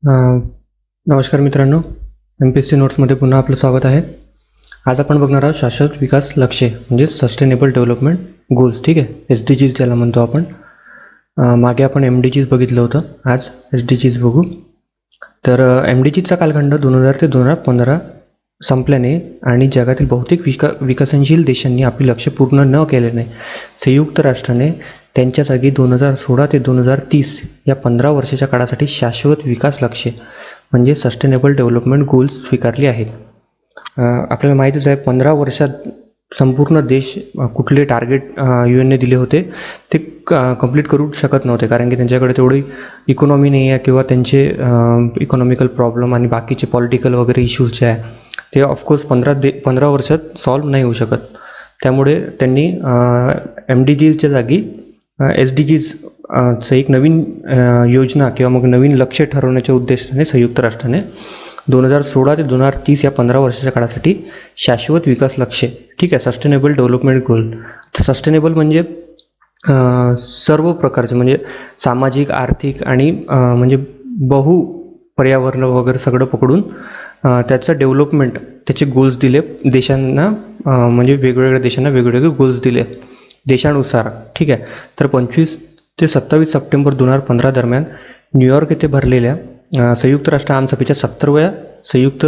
अ, नमस्कार मित्रांनो, MPSC नोट्समध्ये पुन्हा आपलं स्वागत आहे. आज आपण बघणार आहोत शाश्वत विकास लक्ष्ये म्हणजे सस्टेनेबल डेव्हलपमेंट गोल्स. ठीक आहे, SDGs ज्याला म्हणतो आपण. मागे आपण MDGs बघितलं होतं, आज SDGs बघू. तर MDGsचा कालखंड 2000 ते 2015 संपल्याने आणि जगातील बहुतेक विकसनशील देशांनी आपली लक्ष्य पूर्ण न केल्याने संयुक्त राष्ट्राने त्यांच्या जागी 2016 ते 2030 या 15 वर्षाच्या काळासाठी शाश्वत विकास लक्ष्ये म्हणजे सस्टेनेबल डेव्हलपमेंट गोल्स स्वीकारली आहेत. आपल्याला माहितीच आहे 15 वर्षात संपूर्ण देश कुठले टार्गेट UN ने दिले होते ते कंप्लीट करू शकत नव्हते, कारण की त्यांच्याकडे तेवढी इकॉनॉमी नाही आहे किंवा त्यांचे इकॉनॉमिकल प्रॉब्लेम आणि बाकीचे पॉलिटिकल वगैरे इश्यूज जे आहे ते ऑफकोर्स 15 वर्षात सॉल्व नाही होऊ शकत. त्यामुळे त्यांनी MDGsच्या जागी SDGs चं एक नवीन योजना किंवा मग नवीन लक्ष्य ठरवण्याच्या उद्देशाने संयुक्त राष्ट्राने 2016 ते 2030 या 15 वर्षाच्या काळासाठी शाश्वत विकास लक्ष्य, ठीक आहे, सस्टेनेबल डेव्हलपमेंट गोल. सस्टेनेबल म्हणजे सर्व प्रकारचे म्हणजे सामाजिक, आर्थिक आणि म्हणजे पर्यावरण वगैरे सगळं पकडून त्याचं डेव्हलपमेंट, त्याचे गोल्स दिले देशांना. म्हणजे वेगवेगळ्या देशांना वेगवेगळे गोल्स दिले देशानुसार. ठीक आहे. तर 25 ते 27 सप्टेंबर 2015 दरम्यान न्यूयॉर्क येथे भरलेल्या संयुक्त राष्ट्र आमसभेच्या 70व्या संयुक्त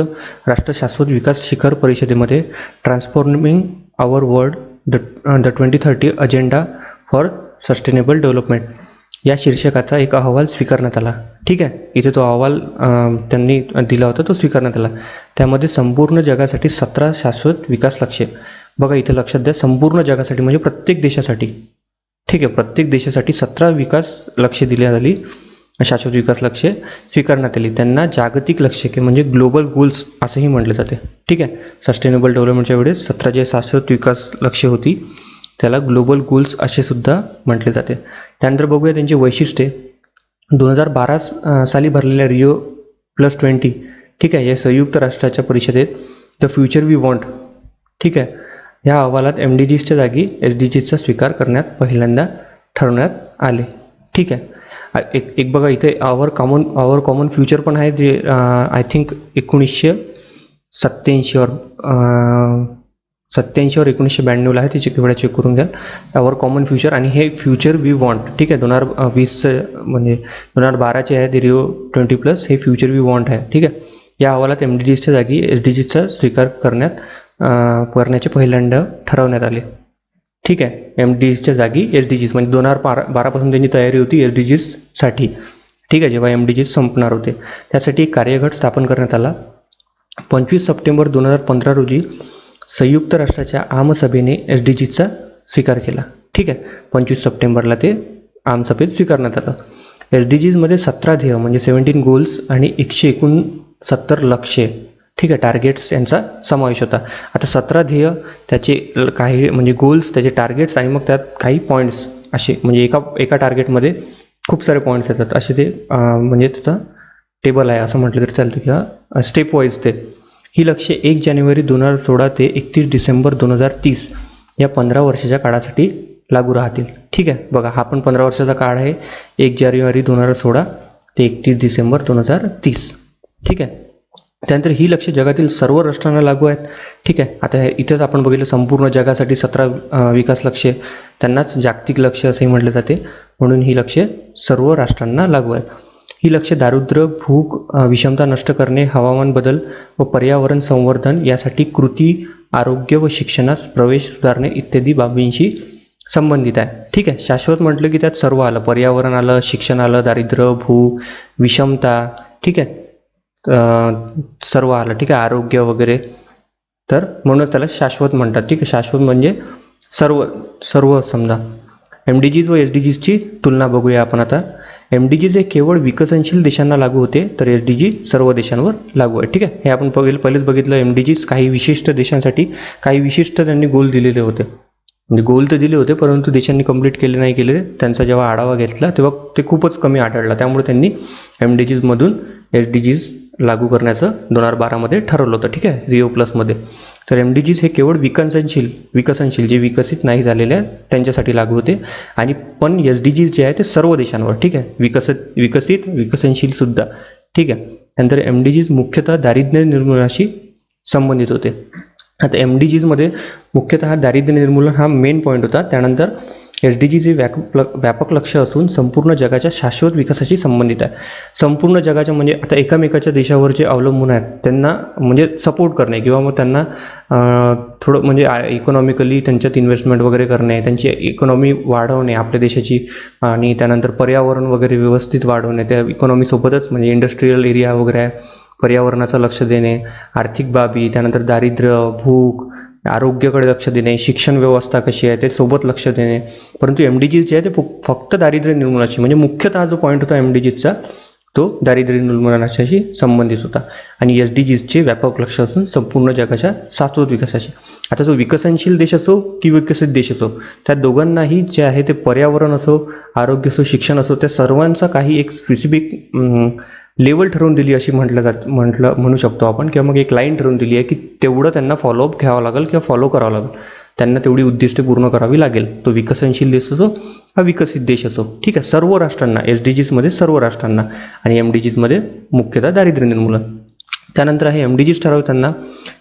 राष्ट्र शाश्वत विकास शिखर परिषदेमध्ये transforming our world the 2030 agenda for sustainable development या शीर्षकाचा एक अहवाल स्वीकारण्यात आला. ठीक आहे, इथे तो अहवाल त्यांनी दिला होता, तो स्वीकारण्यात आला. त्यामध्ये संपूर्ण जगासाठी 17 शाश्वत विकास लक्ष्ये. बघा इथे लक्षात द्या, संपूर्ण जगासाठी म्हणजे प्रत्येक देशासाठी. ठीक आहे, प्रत्येक देशासाठी 17 विकास लक्ष्ये दिली आली, शाश्वत विकास लक्ष्ये स्वीकारण्यात आली. त्यांना जागतिक लक्ष्ये म्हणजे ग्लोबल गोल्स असंही म्हटले जाते. ठीक आहे, सस्टेनेबल डेव्हलपमेंटच्या वेळेस 17 जे शाश्वत विकास लक्ष्ये होती त्याला ग्लोबल गोल्स असे सुद्धा म्हटले जाते. त्यानंतर बघूया त्यांची वैशिष्ट्ये. 2012 साली भरलेल्या Rio+20, ठीक आहे, या संयुक्त राष्ट्राच्या परिषदेत द फ्युचर वी वॉन्ट, ठीक आहे, ह्या अहवालात MDGsच्या जागी SDGsचा स्वीकार करण्यात पहिल्यांदा ठरवण्यात आले. ठीक आहे. एक बघा इथे आवर कॉमन फ्युचर पण आहे, जे आय थिंक 1987 वर 1992ला आहे, त्याची वेळा चेक करून घ्या. आवर कॉमन फ्युचर आणि हे फ्युचर वी वॉन्ट, ठीक आहे, 2020 म्हणजे 2012चे आहे ते Rio+20 हे फ्युचर वी वॉन्ट आहे. ठीक आहे. या अहवालात MDGsच्या जागी SDGsचा स्वीकार करण्याचे पहिल्यांदा ठरवण्यात आले. ठीक आहे, MDGsच्या जागी SDGs म्हणजे 2012पासून त्यांची तयारी होती SDGsसाठी. ठीक आहे, जेव्हा MDGs संपणार होते त्यासाठी एक कार्यगट स्थापन करण्यात आला. 25 सप्टेंबर 2015 रोजी संयुक्त राष्ट्राच्या आमसभेने SDGsचा स्वीकार केला. ठीक आहे, 25 सप्टेंबरला ते आमसभेत स्वीकारण्यात आलं. SDGsमध्ये 17 ध्येय म्हणजे 17 गोल्स आणि 169 लक्ष्ये, ठीक आहे, टार्गेट्स यांचा समावेश होता. आता 17 ध्येय, त्याचे काही म्हणजे गोल्स, त्याचे टार्गेट्स आणि मग त्यात काही पॉईंट्स असे म्हणजे एका टार्गेटमध्ये खूप सारे पॉईंट्स येतात असे ते म्हणजे त्याचं टेबल आहे असं म्हटलं तरी चालतं किंवा स्टेप वाईज ते. ही लक्ष्ये 1 जानेवारी 2016 ते 31 डिसेंबर 2030 या 15 वर्षाच्या काळासाठी लागू राहतील. ठीक आहे, बघा हा पण 15 वर्षाचा काळ आहे, 1 जानेवारी 2016 ते 31 डिसेंबर 2030. ठीक आहे. त्यानंतर ही लक्ष्य जगातील सर्व राष्ट्रांना लागू आहेत. ठीक आहे. आता इथेच आपण बघितलं संपूर्ण जगासाठी 17 विकास लक्ष्ये, त्यांनाच जागतिक लक्ष्य असेही म्हटले जाते, म्हणून ही लक्ष्य सर्व राष्ट्रांना लागू आहेत. ही लक्ष्य दारिद्र्य, भूक, विषमता नष्ट करणे, हवामान बदल व पर्यावरण संवर्धन यासाठी कृती, आरोग्य व शिक्षणास प्रवेश सुधारणे इत्यादी बाबींशी संबंधित आहे. ठीक आहे. शाश्वत म्हटलं की त्यात सर्व आलं, पर्यावरण आलं, शिक्षण आलं, दारिद्र्य, भूक, विषमता, ठीक आहे, सर्व आलं. ठीक आहे, आरोग्य वगैरे. तर म्हणूनच त्याला शाश्वत म्हणतात. ठीक आहे, शाश्वत म्हणजे सर्व समजा. MDGs व SDGsची तुलना बघूया आपण आता. MDGs हे केवळ विकसनशील देशांना लागू होते, तर SDG सर्व देशांवर लागू आहे. ठीक आहे, हे आपण पहिलेच बघितलं. MDGs काही विशिष्ट देशांसाठी काही विशिष्ट त्यांनी गोल दिलेले होते, म्हणजे गोल तर दिले होते परंतु देशांनी कंप्लीट केले नाही केले. त्यांचा जेव्हा आढावा घेतला तेव्हा ते खूपच कमी आढळला, त्यामुळे त्यांनी MDGsमधून SDGs लागू करण्याचं 2012मध्ये ठरवलं होतं. ठीक आहे, Rio+मध्ये. तर MDGs हे केवळ विकसनशील जे विकसित नाही झालेले आहेत त्यांच्यासाठी लागू होते, आणि पण SDGs जे आहे ते सर्व देशांवर, ठीक आहे, विकसित विकसनशील सुद्धा ठीक आहे. त्यानंतर MDGs मुख्यतः दारिद्र्य निर्मूलनाशी संबंधित होते. आता MDGsमध्ये मुख्यतः दारिद्र्य निर्मूलन हा मेन पॉईंट होता. त्यानंतर SDGs हे व्यापक लक्ष्य असून संपूर्ण जगाच्या शाश्वत विकासाशी संबंधित आहे. संपूर्ण जगाच्या म्हणजे आता एकामेकाच्या देशावर जे अवलंबून आहेत त्यांना म्हणजे सपोर्ट करणे किंवा मग त्यांना थोडं म्हणजे इकॉनॉमिकली त्यांच्यात इन्व्हेस्टमेंट वगैरे करणे, त्यांची इकॉनॉमी वाढवणे आपल्या देशाची, आणि त्यानंतर पर्यावरण वगैरे व्यवस्थित वाढवणे, त्या इकॉनॉमीसोबतच म्हणजे इंडस्ट्रीयल एरिया वगैरे आहे, पर्यावरणाचं लक्ष देणे, आर्थिक बाबी, त्यानंतर दारिद्र्य, भूक, आरोग्याकडे लक्ष देणे, शिक्षण व्यवस्था कशी आहे ते सोबत लक्ष देणे. परंतु MDGs जे आहे ते फक्त दारिद्र्य निर्मूलनाशी म्हणजे मुख्यतः जो पॉईंट होता MDGsचा तो दारिद्र्य निर्मूलनाशी संबंधित होता. आणि SDGsचे व्यापक लक्ष असून संपूर्ण जगाच्या शाश्वत विकासाशी. आता जो विकसनशील देश असो की विकसित देश असो, त्या दोघांनाही जे आहे ते पर्यावरण असो, आरोग्य असो, शिक्षण असो, त्या सर्वांचा काही एक स्पेसिफिक लेवल ठरवून दिली अशी म्हणू शकतो आपण, किंवा मग एक लाईन ठरवून दिली आहे की तेवढं त्यांना फॉलोअप घ्यावं लागेल किंवा फॉलो करावं लागेल, त्यांना तेवढी उद्दिष्टे पूर्ण करावी लागेल. तो विकसनशील देश असो हा विकसित देश असो, ठीक आहे, सर्व राष्ट्रांना, SDGsमध्ये सर्व राष्ट्रांना, आणि MDGsमध्ये मुख्यतः दारिद्र्य निर्मूलन. त्यानंतर आहे MDGs ठरवताना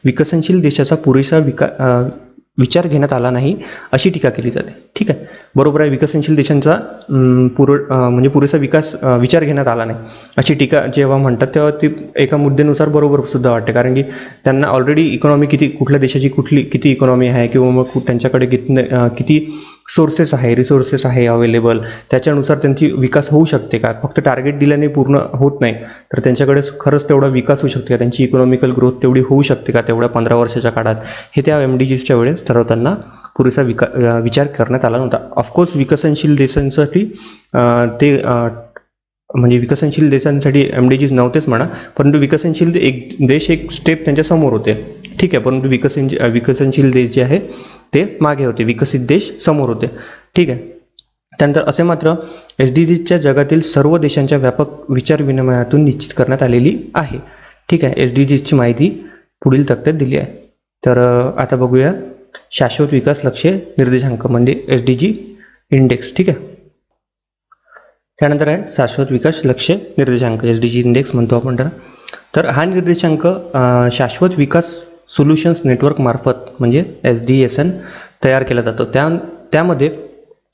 विकसनशील देशाचा पुरेसा विचार घेण्यात आला नाही अशी टीका केली जाते. ठीक आहे, बरोबर आहे, विकसनशील देशांचा म्हणजे पुरेसा विचार घेण्यात आला नाही अशी टीका जेव्हा म्हणतात तेव्हा ती एका मुद्द्यानुसार बरोबर सुद्धा वाटते. कारण की त्यांना ऑलरेडी इकॉनॉमी कुठल्या देशाची किती इकॉनॉमी आहे किंवा मग त्यांच्याकडे किती सोर्सेस आहे, रिसोर्सेस आहे अवेलेबल, त्याच्यानुसार त्यांची विकास होऊ शकते का, फक्त टार्गेट दिल्याने पूर्ण होत नाही, तर त्यांच्याकडे खरंच तेवढा विकास होऊ शकते का, त्यांची इकॉनॉमिकल ग्रोथ तेवढी होऊ शकते का तेवढ्या 15 वर्षाच्या काळात, हे त्या MDGsच्या वेळेस ठरवताना पुरेसा विचार करण्यात आला नव्हता. ऑफकोर्स विकसनशील देशांसाठी ते म्हणजे विकसनशील देशांसाठी MDGs नव्हतेच म्हणा, परंतु विकसनशील देश एक स्टेप त्यांच्या समोर होते. ठीक आहे, परंतु विकसनशील देश जे आहे ते मागे होते, विकसित देश समोर होते. ठीक आहे. त्यानंतर असे मात्र SDGsच्या जगातील सर्व देशांच्या व्यापक विचार विनिमयातून निश्चित करण्यात आलेली आहे. ठीक आहे, SDGsची माहिती पुढील तक्त्यात दिली आहे. तर आता बघूया शाश्वत विकास लक्ष्य निर्देशांक म्हणजे SDG इंडेक्स. ठीक आहे, त्यानंतर आहे शाश्वत विकास लक्ष्य निर्देशांक, SDG इंडेक्स म्हणतो आपण त्याला. तर हा निर्देशांक शाश्वत विकास सोल्युशन्स नेटवर्क मार्फत म्हणजे SDSN तयार केला जातो. त्यामध्ये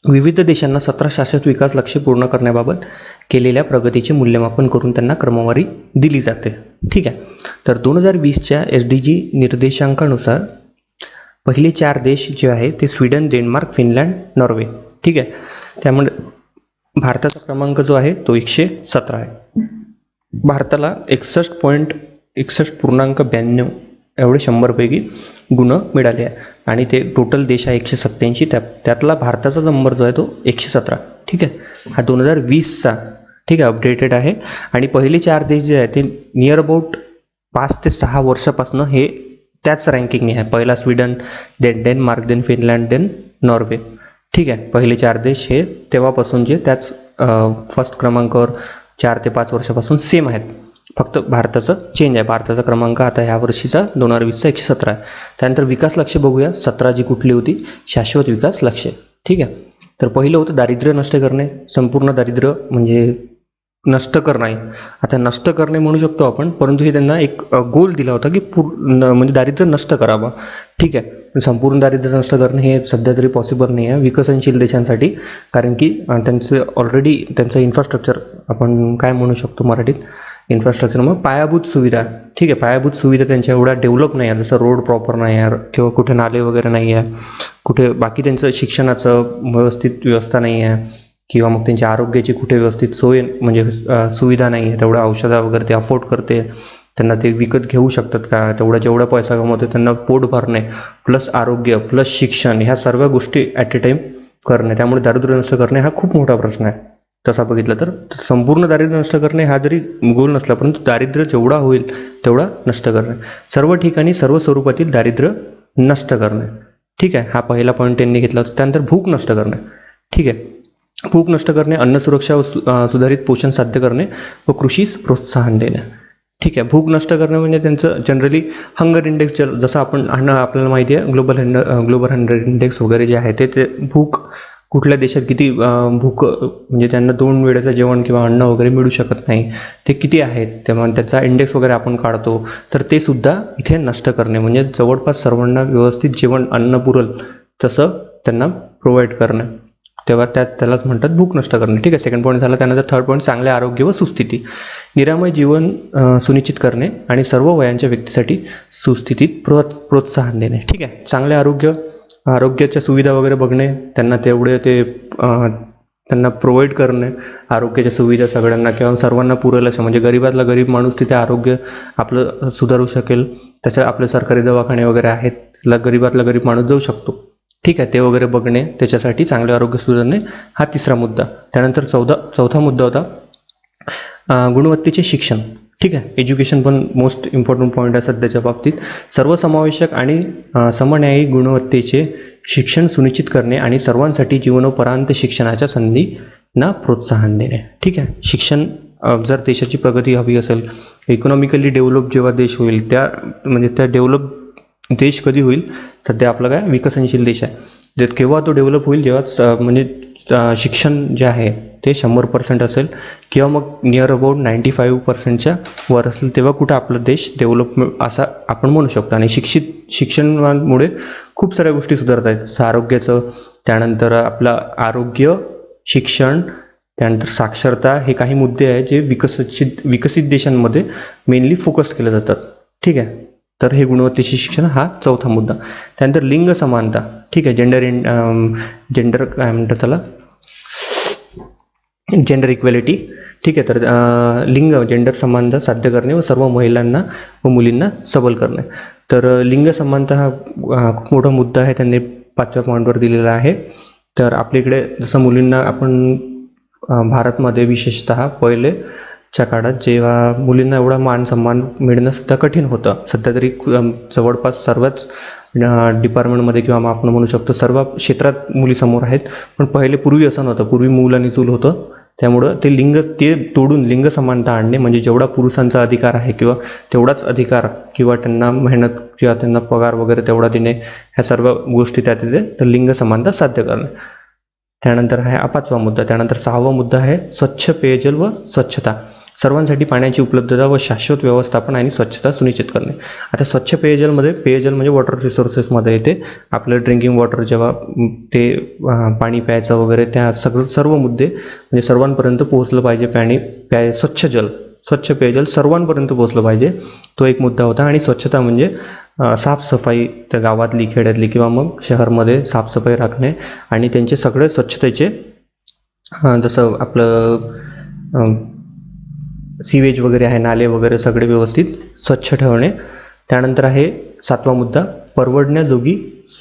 विविध देशांना 17 शाश्वत विकास लक्ष्य पूर्ण करण्याबाबत केलेल्या प्रगतीचे मूल्यमापन करून त्यांना क्रमवारी दिली जाते. ठीक आहे, तर 2020च्या SDG निर्देशांकानुसार पहिले 4 देश जे आहे ते स्वीडन, डेन्मार्क, फिनलँड, नॉर्वे. ठीक आहे, त्यामुळे भारताचा क्रमांक जो आहे तो 117 आहे. भारताला 61.92 एवढे 100पैकी गुण मिळाले आहे, आणि ते टोटल देश आहे 187, त्यातला भारताचा नंबर जो आहे तो 117. ठीक आहे, हा 2020चा ठीक आहे अपडेटेड आहे. आणि पहिले 4 देश जे आहे ते नियर अबाउट 5 ते 6 वर्षापासून हे त्याच रँकिंगने आहे. पहिला Sweden, then Denmark, then Finland, then Norway. ठीक आहे, पहिले 4 देश हे तेव्हापासून जे त्याच फर्स्ट क्रमांकावर 4 ते 5 वर्षापासून सेम आहेत, फक्त भारताचं चेंज आहे. भारताचा क्रमांक आता ह्या वर्षीचा 2020चा 117 आहे. त्यानंतर विकास लक्ष्य बघूया, 17 जी कुठली होती, शाश्वत विकास लक्ष्य. ठीक आहे, तर पहिलं होतं दारिद्र्य नष्ट करणे, संपूर्ण दारिद्र्य म्हणजे नष्ट करणे. आता नष्ट करणे म्हणू शकतो आपण, परंतु हे त्यांना एक गोल दिला होता की म्हणजे दारिद्र्य नष्ट करावं. ठीक आहे, संपूर्ण दारिद्र्य नष्ट करणे हे सध्या तरी पॉसिबल नाही आहे विकसनशील देशांसाठी, कारण की त्यांचं ऑलरेडी त्यांचं इन्फ्रास्ट्रक्चर आपण काय म्हणू शकतो मराठीत, इन्फ्रास्ट्रक्चर मग पायाभूत सुविधा. ठीक आहे, पायाभूत सुविधा त्यांच्या एवढ्या डेव्हलप नाही आहे, जसं रोड प्रॉपर नाही आहे किंवा कुठे नाले वगैरे नाही आहे, कुठे बाकी त्यांचं शिक्षणाचं व्यवस्थित व्यवस्था नाही आहे, किंवा मग त्यांच्या आरोग्याची कुठे व्यवस्थित सोय म्हणजे सुविधा नाही आहे, तेवढ्या औषधा वगैरे ते अफोर्ड करते, त्यांना ते विकत घेऊ शकतात का, जेवढा पैसा कमवते त्यांना पोट भरणे प्लस आरोग्य प्लस शिक्षण ह्या सर्व गोष्टी ॲट ए टाईम करणे. त्यामुळे दारिद्र्य नष्ट करणे हा खूप मोठा प्रश्न आहे. तसा बघितलं तर संपूर्ण दारिद्र्य नष्ट करणे हा जरी गोल नसला, परंतु दारिद्र्य जेवढा होईल तेवढा नष्ट करणे, सर्व ठिकाणी सर्व स्वरूपातील दारिद्र्य नष्ट करणे. ठीक आहे, हा पहिला पॉईंट त्यांनी घेतला होता. त्यानंतर भूक नष्ट करणे. ठीक आहे, भूक नष्ट करणे, अन्न सुरक्षा व सुधारित पोषण साध्य करणे व कृषीस प्रोत्साहन देणे. ठीक आहे, भूक नष्ट करणे म्हणजे त्यांचं जनरली हंगर इंडेक्स, जसं आपल्याला माहिती आहे ग्लोबल हंगर इंडेक्स वगैरे जे आहे ते भूक कुठल्या देशात किती भूक म्हणजे त्यांना 2 वेळेचं जेवण किंवा अन्न वगैरे मिळू शकत नाही, ते किती आहेत, तेव्हा त्याचा इंडेक्स वगैरे आपण काढतो. तर ते सुद्धा इथे नष्ट करणे, म्हणजे जवळपास सर्वांना व्यवस्थित जेवण अन्न पुरल तसं त्यांना प्रोव्हाइड करणं, तेव्हा त्यालाच म्हणतात भूक नष्ट करणे. ठीक आहे, सेकंड पॉईंट झाला. त्यानंतर थर्ड पॉईंट, चांगले आरोग्य व सुस्थिती. निरामय जीवन सुनिश्चित करणे आणि सर्व वयांच्या व्यक्तीसाठी सुस्थितीत प्रोत्साहन देणे. ठीक आहे, चांगले आरोग्याच्या सुविधा वगैरे बघणे, त्यांना तेवढे त्यांना प्रोव्हाइड करणे आरोग्याच्या सुविधा सगळ्यांना किंवा सर्वांना पुरेल अशा, म्हणजे गरीबातला गरीब माणूस तिथे आरोग्य आपलं सुधारू शकेल. तसं आपले सरकारी दवाखाने वगैरे आहेत, त्याला गरीबातला गरीब माणूस जाऊ शकतो. ठीक आहे, ते वगैरे बघणे, त्याच्यासाठी चांगले आरोग्य सुधारणे हा तिसरा मुद्दा. त्यानंतर चौथा मुद्दा होता गुणवत्तेचे शिक्षण. ठीक आहे, एज्युकेशन पण मोस्ट इम्पॉर्टंट पॉईंट आहे सध्याच्या बाबतीत. सर्वसमावेशक आणि समन्यायी गुणवत्तेचे शिक्षण सुनिश्चित करणे आणि सर्वांसाठी जीवनोपरांत शिक्षणाच्या संधींना प्रोत्साहन देणे. ठीक आहे, शिक्षण जर देशाची प्रगती हवी असेल, इकॉनॉमिकली डेव्हलप जेव्हा देश होईल, त्या डेव्हलप देश कधी होईल, सध्या आपलं काय विकसनशील देश आहे, केव्हा तो डेव्हलप होईल, जेव्हा म्हणजे शिक्षण जे आहे ते 100% असेल किंवा मग नियर अबाउट 95%च्या वर असेल, तेव्हा कुठं आपला देश डेव्हलप असा आपण म्हणू शकतो. आणि शिक्षणामुळे खूप साऱ्या गोष्टी सुधारत आहेत, आरोग्याचं, त्यानंतर आपलं आरोग्य, शिक्षण, त्यानंतर साक्षरता, हे काही मुद्दे आहेत जे विकसित देशांमध्ये मेनली फोकस केले जातात. ठीक आहे, तर हे गुणवत्तेचे शिक्षण हा चौथा मुद्दा. त्यानंतर लिंग समानता. ठीक आहे, जेंडर काय म्हणतात त्याला, जेंडर इक्वॅलिटी. ठीक आहे, तर जेंडर समानता साध्य करणे व सर्व महिलांना व मुलींना सबल करणे. तर लिंग समानता हा खूप मोठा मुद्दा आहे, त्यांनी 5व्या पॉईंटवर दिलेला आहे. तर आपल्या इकडे जसं मुलींना आपण भारतमध्ये विशेषतः पहिलेच्या काळात जेव्हा मुलींना एवढा मान सन्मान मिळणं सुद्धा कठीण होतं, सध्या तरी जवळपास सर्वच डिपार्टमेंटमध्ये किंवा आपण म्हणू शकतो सर्व क्षेत्रात मुली समोर आहेत. पण पूर्वी असं नव्हतं, पूर्वी मूल आणि चूल होतं. त्यामुळं ते तोडून लिंग समानता आणणे, म्हणजे जेवढा पुरुषांचा अधिकार आहे किंवा तेवढाच अधिकार किंवा त्यांना मेहनत किंवा त्यांना पगार वगैरे तेवढा देणे, ह्या सर्व गोष्टी त्यात येते. तर लिंग समानता साध्य करणे. त्यानंतर आहे 5वा मुद्दा. त्यानंतर 6वा मुद्दा आहे स्वच्छ पेयजल व स्वच्छता. सर्वांसाठी पाण्याची उपलब्धता व शाश्वत व्यवस्थापन आणि स्वच्छता सुनिश्चित करणे. आता स्वच्छ पेयजल म्हणजे वॉटर रिसोर्सेसमध्ये येते. आपलं ड्रिंकिंग वॉटर जेव्हा ते पाणी प्यायचं वगैरे, त्या सर्व मुद्दे म्हणजे सर्वांपर्यंत पोहोचलं पाहिजे. स्वच्छ पेयजल सर्वांपर्यंत पोहोचलं पाहिजे, तो एक मुद्दा होता. आणि स्वच्छता म्हणजे साफसफाई, त्या गावातली, खेड्यातली किंवा मग शहरमध्ये साफसफाई राखणे आणि त्यांचे सगळे स्वच्छतेचे, जसं आपलं सीवेज वगैरे आहे, नाले वगैरे सगळे व्यवस्थित स्वच्छ ठेवणे. त्यानंतर आहे 7वा मुद्दा, परवडण्याजोगी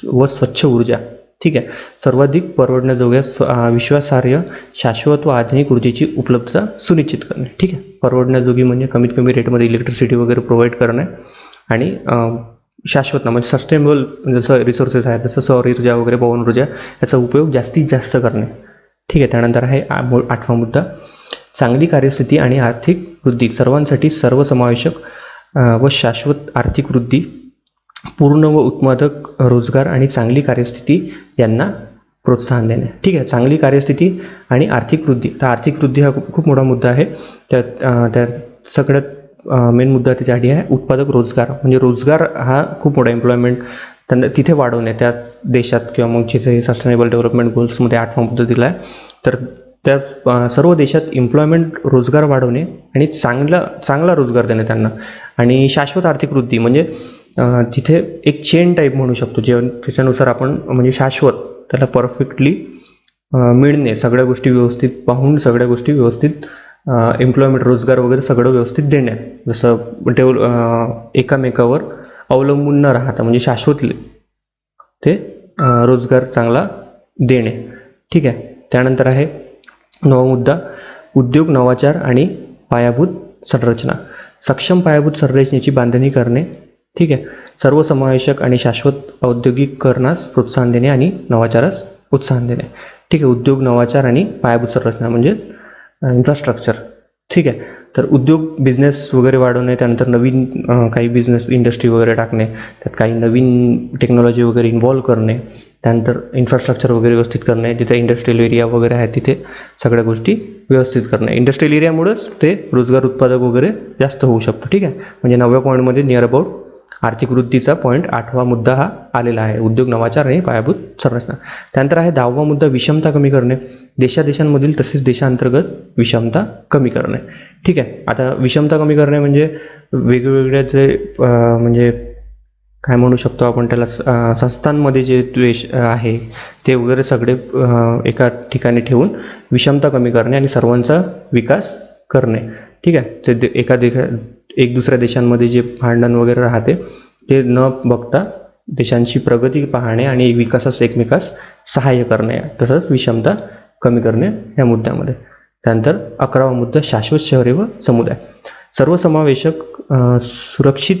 व स्वच्छ ऊर्जा. ठीक आहे, सर्वाधिक परवडण्याजोग्या विश्वासार्ह शाश्वत व आधुनिक ऊर्जेची उपलब्धता सुनिश्चित करणे. ठीक आहे, परवडण्याजोगी म्हणजे कमीत कमी रेटमध्ये इलेक्ट्रिसिटी वगैरे प्रोव्हाइड करणे आणि शाश्वत म्हणजे सस्टेनेबल जसं रिसोर्सेस आहेत, जसं सौर ऊर्जा वगैरे, पवन ऊर्जा, याचा उपयोग जास्तीत जास्त करणे. ठीक आहे, त्यानंतर आहे 8वा मुद्दा, चांगली कार्यस्थिती आणि आर्थिक वृद्धी. सर्वांसाठी सर्वसमावेशक व शाश्वत आर्थिक वृद्धी, पूर्ण व उत्पादक रोजगार आणि चांगली कार्यस्थिती यांना प्रोत्साहन देणे. ठीक आहे, चांगली कार्यस्थिती आणि आर्थिक वृद्धी. तर आर्थिक वृद्धी हा खूप मोठा मुद्दा आहे. त्या सगळ्यात मेन मुद्दा त्याच्यासाठी आहे उत्पादक रोजगार. म्हणजे रोजगार हा खूप मोठा एम्प्लॉयमेंट त्यांना तिथे वाढवणे, त्या देशात किंवा मग जिथे सस्टेनेबल डेव्हलपमेंट गोल्समध्ये 8वा मुद्दा दिला आहे. तर त्या सर्व देशात एम्प्लॉयमेंट, रोजगार वाढवणे आणि चांगला रोजगार देणे त्यांना. आणि शाश्वत आर्थिक वृद्धी म्हणजे तिथे एक चेन टाईप म्हणू शकतो, त्याच्यानुसार आपण म्हणजे शाश्वत, त्याला परफेक्टली मिळणे, सगळ्या गोष्टी व्यवस्थित पाहून, सगळ्या गोष्टी व्यवस्थित एम्प्लॉयमेंट, रोजगार वगैरे सगळं व्यवस्थित देणे. जसं एकामेकावर अवलंबून न राहता, म्हणजे शाश्वत ते रोजगार चांगला देणे. ठीक आहे, त्यानंतर आहे 9वा मुद्दा, उद्योग, नवाचार आणि पायाभूत संरचना. सक्षम पायाभूत संरचनेची बांधणी करणे. ठीक आहे, सर्वसमावेशक आणि शाश्वत औद्योगिकीकरणास प्रोत्साहन देणे आणि नवाचारास प्रोत्साहन देणे. ठीक आहे, उद्योग, नवाचार आणि पायाभूत संरचना म्हणजे इन्फ्रास्ट्रक्चर. ठीक आहे. तर उद्योग बिझनेस वगैरे वाढवणे, त्यानंतर नवीन काही बिझनेस इंडस्ट्री वगैरे टाकणे, त्यात काही नवीन टेक्नॉलॉजी वगैरे इन्व्हॉल्व करणे, त्यानंतर इन्फ्रास्ट्रक्चर वगैरे व्यवस्थित करणे, जिथे इंडस्ट्रियल एरिया वगैरे आहे तिथे सगळ्या गोष्टी व्यवस्थित करणे. इंडस्ट्रियल एरियामुळेच ते रोजगार उत्पादक वगैरे जास्त होऊ शकतो. ठीक आहे. म्हणजे 9व्या पॉईंटमध्ये नियर अबाउट आर्थिक वृद्धीचा पॉईंट 8वा मुद्दा हा आलेला आहे, उद्योग नवाचार आणि पायाभूत संरचना. त्यानंतर आहे 10वा मुद्दा विषमता कमी करणे, देशादेशांमधील तसेच देशांतर्गत विषमता कमी करणे. ठीक आहे. आता विषमता कमी करणे म्हणजे वेगवेगळ्या जे म्हणजे काय म्हणू शकतो आपण त्याला, संस्थांमध्ये जे द्वेष आहे ते वगैरे सगळे एका ठिकाणी ठेवून विषमता कमी करणे आणि सर्वांचा विकास करणे. ठीक आहे. ते एक दुसऱ्या देशांमध्ये जे भांडण वगैरे राहते ते न बघता देशांची प्रगती पाहणे आणि विकासास एकमेकास सहाय्य करणे, तसंच विषमता कमी करणे या मुद्द्यामध्ये. त्यानंतर 11वा मुद्दा शाश्वत शहरे व समुदाय, सर्वसमावेशक सुरक्षित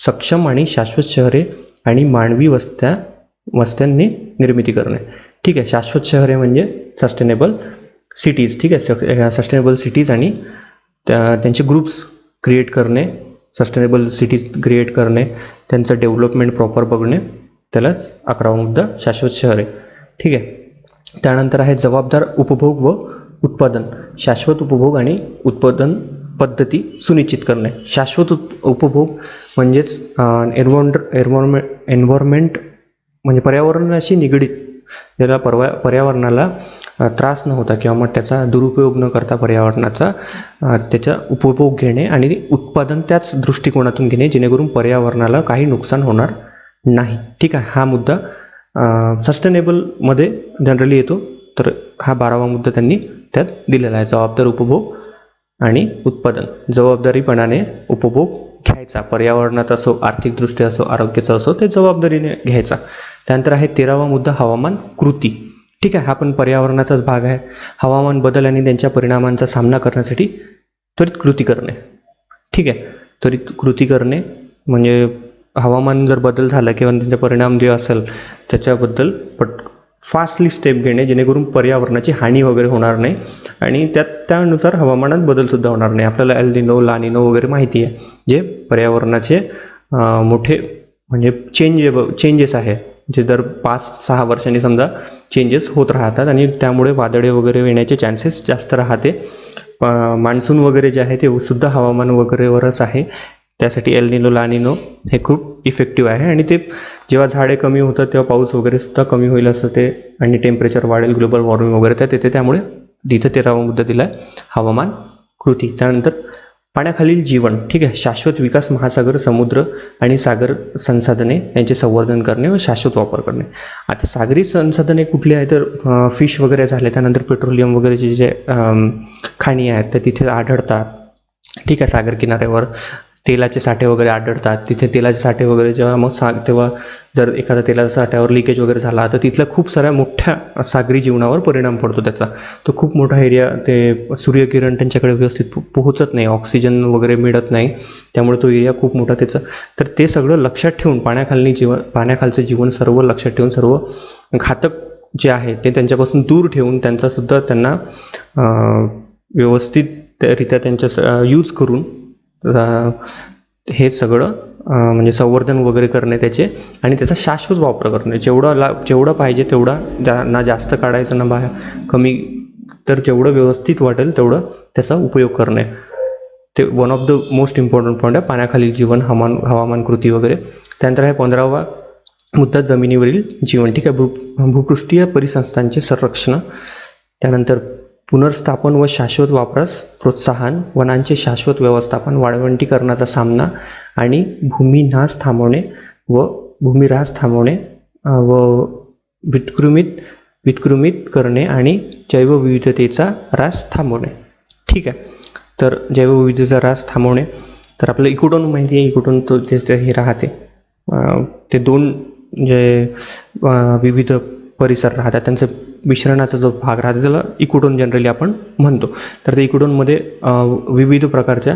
सक्षम आणि शाश्वत शहरे आणि मानवी वस्त्यांनी निर्मिती करणे. ठीक आहे. शाश्वत शहरे म्हणजे सस्टेनेबल सिटीज. ठीक आहे. सस्टेनेबल सिटीज आणि त्यांचे ग्रुप्स क्रिएट करणे, सस्टेनेबल सिटीज क्रिएट करणे, त्यांचं डेव्हलपमेंट प्रॉपर बघणे, त्यालाच 11वा मुद्दा शाश्वत शहरे. ठीक आहे. त्यानंतर आहे जबाबदार उपभोग व उत्पादन, शाश्वत उपभोग आणि उत्पादन पद्धती सुनिश्चित करणे. शाश्वत उपभोग म्हणजेच एन्व्हायरमेंट म्हणजे पर्यावरणाशी निगडीत, ज्याला पर्यावरणाला त्रास न होता किंवा मग त्याचा दुरुपयोग न करता पर्यावरणाचा त्याचा उपभोग घेणे आणि उत्पादन त्याच दृष्टिकोनातून घेणे, जेणेकरून पर्यावरणाला काही नुकसान होणार नाही. ठीक आहे. हा मुद्दा सस्टेनेबलमध्ये जनरली येतो. तर हा 12वा मुद्दा त्यांनी त्यात दिलेला आहे. जबाबदार उपभोग आणि उत्पादन, जबाबदारीपणाने उपभोग घ्यायचा, पर्यावरणाचा असो, आर्थिकदृष्ट्या असो, आरोग्याचा असो, ते जबाबदारीने घ्यायचा. त्यानंतर आहे 13वा मुद्दा हवामान कृती. ठीक आहे. हा पण पर्यावरणाचाच भाग आहे. हवामान बदल आणि त्यांच्या परिणामांचा सामना करण्यासाठी त्वरित कृती करणे. ठीक आहे. त्वरित कृती करणे म्हणजे हवामान जर बदल झाला किंवा त्यांचे परिणाम जे असेल त्याच्याबद्दल फास्टली स्टेप घेणे, जेणेकरून पर्यावरणाची हानी वगैरे होणार नाही आणि त्यानुसार हवामानात बदलसुद्धा होणार नाही. आपल्याला एल निनो, ला निनो वगैरे माहिती आहे, जे पर्यावरणाचे मोठे म्हणजे चेंजेस आहे, जे दर 5-6 वर्षांनी समजा चेंजेस होत राहतात आणि त्यामुळे वादळे वगैरे येण्याचे चान्सेस जास्त राहते. मान्सून वगैरे जे आहे ते सुद्धा हवामान वगैरेवरच आहे. त्यासाठी एल निनो, ला निनो हे खूप इफेक्टिव्ह आहे आणि ते जेव्हा झाडे कमी होतात तेव्हा पाऊस वगैरे सुद्धा कमी होईल असं ते, आणि टेम्परेचर वाढेल, ग्लोबल वॉर्मिंग वगैरे त्यात येते. त्यामुळे तिथं 13वा मुद्दा दिला आहे, हवामान कृती. त्यानंतर पाण्याखालील जीवन. ठीक आहे. शाश्वत विकास, महासागर, समुद्र आणि सागर संसाधने यांचे संवर्धन करणे व शाश्वत वापर करणे. आता सागरी संसाधने कुठली आहे तर फिश वगैरे झाले, त्यानंतर पेट्रोलियम वगैरेचे जे खाणी आहेत त्या तिथे आढळतात. ठीक आहे. सागर किनाऱ्यावर तेलाचे साठे वगैरे आढळतात. तिथे तेलाचे साठे वगैरे जेव्हा तेव्हा जर एखाद्या तेलाच्या साठ्यावर लिकेज वगैरे झाला तर तिथल्या खूप साऱ्या मोठ्या सागरी जीवनावर परिणाम पडतो त्याचा. तो खूप मोठा एरिया, ते सूर्यकिरण त्यांच्याकडे व्यवस्थित पोहोचत नाही, ऑक्सिजन वगैरे मिळत नाही, त्यामुळे तो एरिया खूप मोठा त्याचा. तर ते सगळं लक्षात ठेवून पाण्याखालचं जीवन सर्व लक्षात ठेवून, सर्व घातक जे आहे ते त्यांच्यापासून दूर ठेवून, त्यांचासुद्धा त्यांना व्यवस्थितरित्या त्यांच्या यूज करून हे सगळं म्हणजे संवर्धन वगैरे करणे त्याचे, आणि त्याचा शाश्वत वापर करणे. जेवढं पाहिजे तेवढा, ना जास्त काढायचं ना कमी, तर जेवढं व्यवस्थित वाटेल तेवढं त्याचा उपयोग करणे. ते one of the most important point आहे, पाण्याखालील जीवन, हवामान कृती वगैरे. त्यानंतर आहे 15वा मुद्दा जमिनीवरील जीवन. ठीक आहे. भूपृष्ठीय परिसंस्थांचे संरक्षण, त्यानंतर पुनर्स्थापन व शाश्वत वापरास प्रोत्साहन, वनांचे शाश्वत व्यवस्थापन, वाळवंटीकरणाचा सामना आणि भूमिऱ्हास थांबवणे व वित्कृमित करणे आणि जैवविविधतेचा ऱ्हास थांबवणे. ठीक आहे. तर जैवविविधतेचा ऱ्हास थांबवणे, तर आपलं इकोटोन माहिती आहे, इकोटोन तो जे हे राहते, ते 2 जे विविध परिसर राहतात त्यांचं मिश्रणाचा जो भाग राहतो त्याला इकोटोन जनरली आपण म्हणतो. तर ते इकोटोनमध्ये विविध प्रकारच्या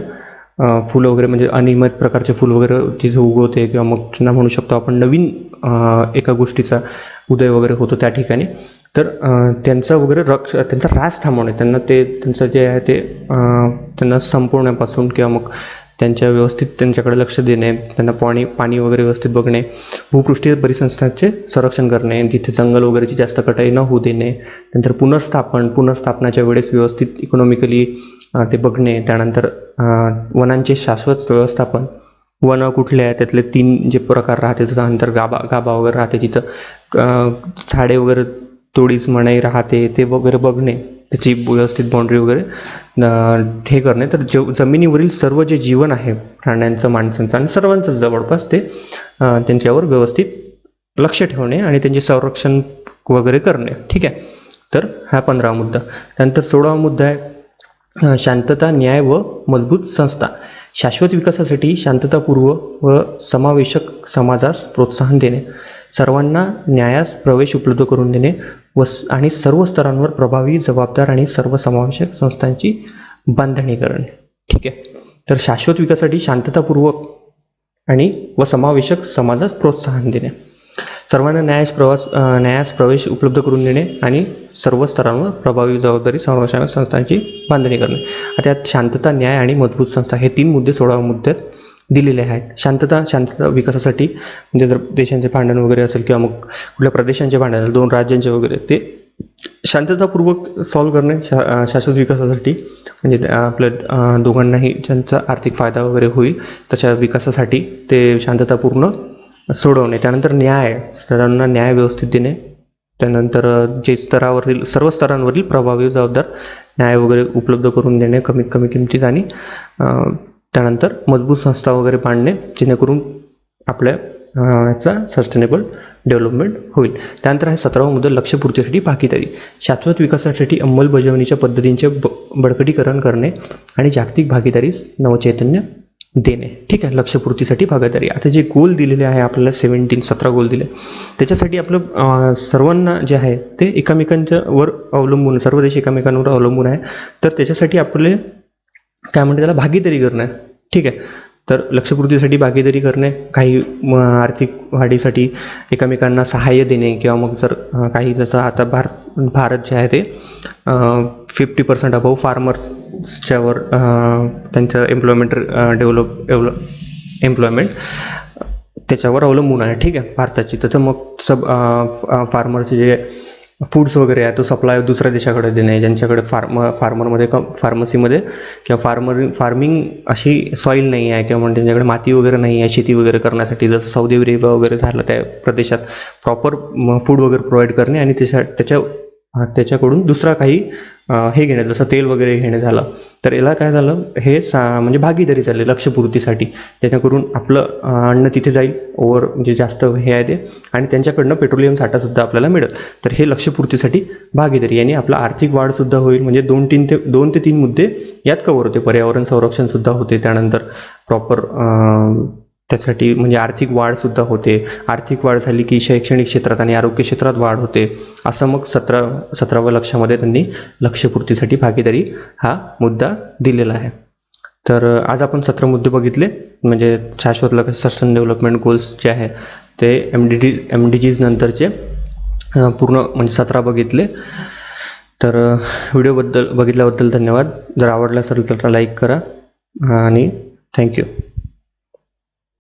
फुलं वगैरे, म्हणजे अनियमित प्रकारचे फुल वगैरे तिथे उगवते, किंवा मग त्यांना म्हणू शकतो आपण नवीन एका गोष्टीचा उदय वगैरे होतो त्या ठिकाणी. तर त्यांचा वगैरे त्यांचा ऱ्हास थांबवणे, त्यांचं जे आहे ते त्यांना संपवण्यापासून किंवा मग त्यांच्या व्यवस्थित त्यांच्याकडे लक्ष देणे, त्यांना पाणी वगैरे व्यवस्थित बघणे, भूपृष्ठीय परिसंस्थांचे संरक्षण करणे, जिथे जंगल वगैरेची जास्त कटाई न होऊ देणे, नंतर पुनर्स्थापनाच्या वेळेस व्यवस्थित इकॉनॉमिकली ते बघणे, त्यानंतर वनांचे शाश्वत व्यवस्थापन, वन कुठले आहे त्यातले 3 जे प्रकार राहते, त्यानंतर गाभा वगैरे राहते, तिथं झाडे वगैरे तोडीस मनाई राहते ते वगैरे बघणे, त्याची व्यवस्थित बाउंड्री वगैरे हे करणे. तर जमिनीवरील सर्व जे जीवन आहे प्राण्यांचं, माणसांचं आणि सर्वांचं जवळपास ते त्यांच्यावर व्यवस्थित लक्ष ठेवणे आणि त्यांचे संरक्षण वगैरे करणे. ठीक आहे. तर हा 15वा मुद्दा. त्यानंतर 16वा मुद्दा आहे शांतता, न्याय व मजबूत संस्था. शाश्वत विकासासाठी शांततापूर्व व समावेशक समाजास प्रोत्साहन देणे, सर्वांना न्यायास प्रवेश उपलब्ध करून देणे आणि सर्व स्तरांवर प्रभावी, जबाबदार आणि सर्वसमावेशक संस्थांची बांधणी करणे. ठीक आहे. तर शाश्वत विकासासाठी शांततापूर्वक व समावेशक समाजास प्रोत्साहन देणे, सर्वांना न्यायास प्रवेश उपलब्ध करून देणे आणि सर्व स्तरांवर प्रभावी, जबाबदारी, सर्वसमावेशक संस्थांची बांधणी करणे. आता यात शांतता, न्याय आणि मजबूत संस्था हे 3 मुद्दे 16व्या मुद्द्यात दिलेले आहेत. शांतता विकासासाठी म्हणजे जर देशांचे भांडण वगैरे असेल किंवा मग कुठल्या प्रदेशांचे भांडण, 2 राज्यांचे वगैरे, ते शांततापूर्वक सॉल्व्ह करणे शाश्वत विकासासाठी, म्हणजे आपल्या दोघांनाही ज्यांचा आर्थिक फायदा वगैरे होईल तशा विकासासाठी ते शांततापूर्ण सोडवणे. त्यानंतर सर्वांना न्याय व्यवस्थित देणे, त्यानंतर जे सर्व स्तरांवरील प्रभावी, जबाबदार न्याय वगैरे उपलब्ध करून देणे कमीत कमी किमतीत, आणि त्यानंतर मजबूत संस्था वगैरे बांधणे जेणेकरून आपल्या याचा सस्टेनेबल डेव्हलपमेंट होईल. त्यानंतर आहे 17वा मुद्दा लक्ष्यपूर्तीसाठी भागीदारी. शाश्वत विकासासाठी अंमलबजावणीच्या पद्धतींचे बळकटीकरण करणे आणि जागतिक भागीदारीस नवचैतन्य देणे. ठीक आहे. लक्ष्यपूर्तीसाठी भागीदारी. आता जे गोल दिलेले आहे आपल्याला 17 गोल दिले, त्याच्यासाठी आपलं सर्वांना जे आहे ते एकमेकांच्यावर अवलंबून, सर्व देश एकमेकांवर अवलंबून आहे. तर त्याच्यासाठी आपले काय म्हणते त्याला भागीदारी करणं आहे. ठीक आहे. तर लक्ष्यपूर्तीसाठी भागीदारी करणे, काही आर्थिक वाढीसाठी एकमेकांना सहाय्य देणे, किंवा मग जर काही जसं आता भारत जे आहे ते 50% अबाव फार्मर्सच्यावर त्यांचं एम्प्लॉयमेंट त्याच्यावर अवलंबून आहे. ठीक आहे, भारताची. तर मग फार्मरचे जे फूड्स वगैरे आहे तो सप्लाय दुसऱ्या देशाकडे देणे, ज्यांच्याकडे फार्मसीमध्ये किंवा फार्मिंग अशी सॉईल नाही आहे, किंवा म्हणजे त्यांच्याकडे माती वगैरे नाही आहे शेती वगैरे करण्यासाठी, जसं सौदी अरेबिया वगैरे झालं, त्या प्रदेशात प्रॉपर फूड वगैरे प्रोव्हाइड करणे आणि त्याच्याकडून दुसरा काही हे घेणे, जसं तेल वगैरे घेणे झालं. तर याला काय झालं, हे म्हणजे भागीदारी झाली लक्ष्यपूर्तीसाठी, जेणेकरून आपलं अन्न तिथे जाईल, म्हणजे जास्त हे आहे ते, आणि त्यांच्याकडनं पेट्रोलियम साठासुद्धा आपल्याला मिळेल. तर हे लक्ष्यपूर्तीसाठी भागीदारी, यांनी आपला आर्थिक वाढसुद्धा होईल. म्हणजे 2 ते 3 मुद्दे यात कव्हर होते. पर्यावरण संरक्षणसुद्धा होते, त्यानंतर प्रॉपर त्यासाठी म्हणजे आर्थिक वाढसुद्धा होते. आर्थिक वाढ झाली की शैक्षणिक क्षेत्रात आणि आरोग्य क्षेत्रात वाढ होते. असं मग 17व्या लक्ष्यामध्ये त्यांनी लक्ष्यपूर्तीसाठी भागीदारी हा मुद्दा दिलेला आहे. तर आज आपण 17 मुद्दे बघितले, म्हणजे शाश्वत लक्ष्य, सस्टेन डेव्हलपमेंट गोल्स जे आहे ते MDGs नंतरचे पूर्ण म्हणजे 17 बघितले. तर व्हिडिओ बघितल्याबद्दल धन्यवाद. जर आवडला असेल तर लाईक करा आणि थँक्यू.